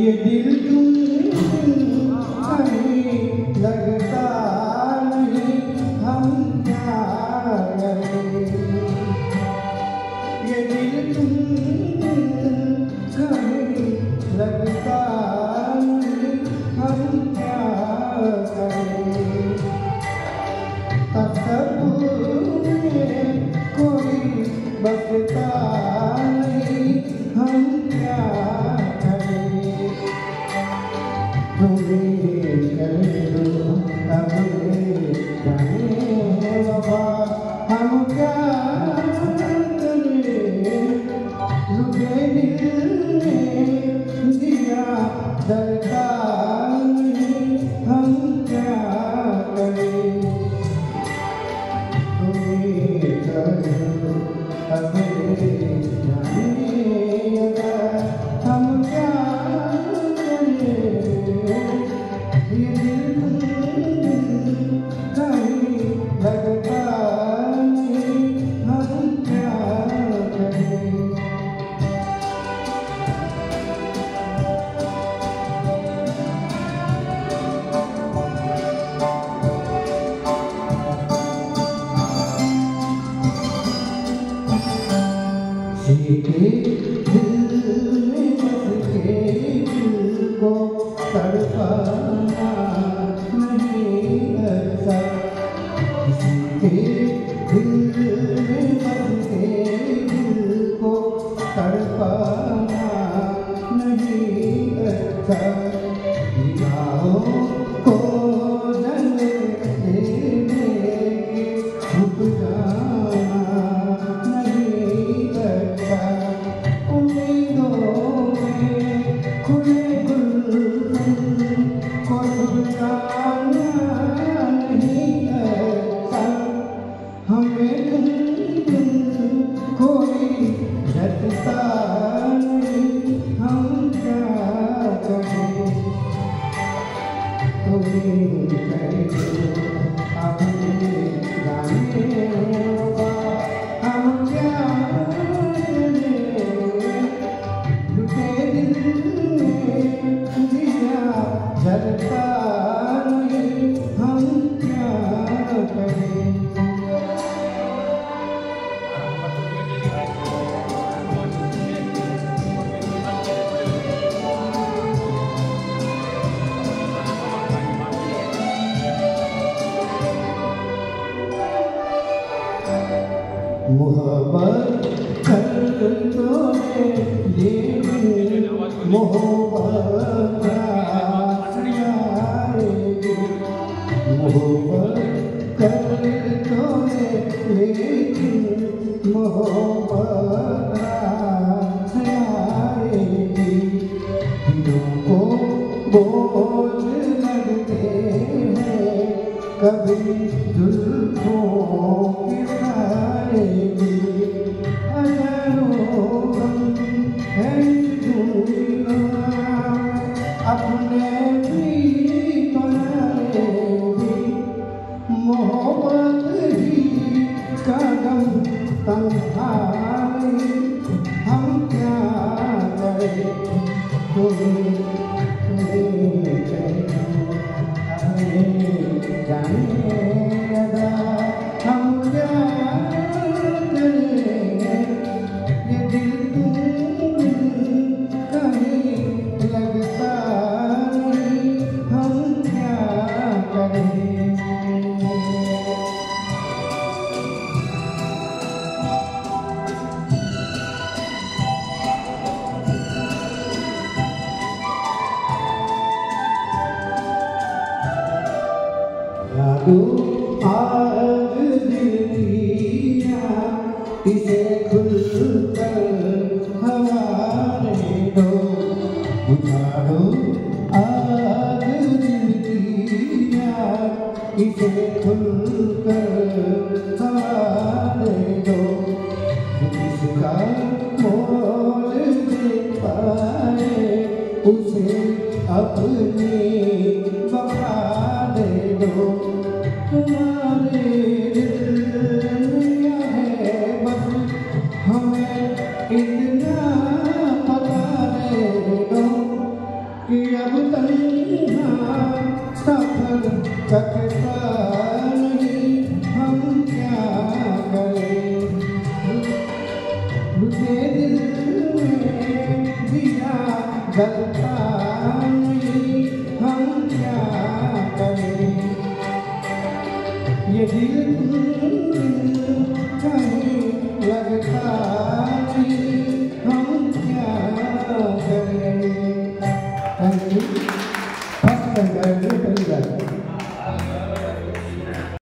ये दिल कहीं लगता नहीं, हम क्या करें। ये दिल कहीं लगता नहीं, हम क्या करें। तसव्वुर में कोई बसता नहीं, हम क्या करें। तुम्हें कर दो अपने जाने वफा, हम क्या करें। रुके दिल ने दिया डरता नहीं, हम क्या करें। तुम्हें कर दो अपने जाने वफा, हम क्या लगता नहीं, हम क्या करें। सीखे दिल में बस के दिल को तड़पाना नहीं अच्छा। दिल में बस के दिल को तड़पाना नहीं अच्छा। निगाहों को जलने देके झुक जाना नहीं अच्छा। उम्मीदों में खुले गुलशन को झुकाना नहीं अच्छा। हमें कोई झटता नहीं, हम क्या करें। तुम्हें कर दो अपने जाने वफा, हम क्या करें। रुके दिल ने दिया जलता नहीं, हम क्या करें। मोहब्बत कर तो ले मोहब्बत आएगी। मोहब्बत कर तो लेकिन मोहब्बत आएगी। दिलों को बोझ लगते हैं कभी जुल्फों के साएगी। अपने भी बनाएगी। मोहब्बत ही का गम तन्हाई, हम क्या करें। तुम्हें जाने लगा, हम क्या करें। ये दिल कहीं लगता नहीं, हम क्या करें। जादू आग दिल दिया, इसे खुलकर हवाने दो। बुझाओ आग दिल दिया, इसे खुलकर हवाने दो। जिसका मोल दे पाए उसे अपनी वफा दे दो। तुम्हारे दिल में है बस हमें इतना पता दे दो। सकता नहीं, हम क्या करें। रुके दिल में दिया जलता नहीं, हम क्या करें। ये दिल कहीं लगता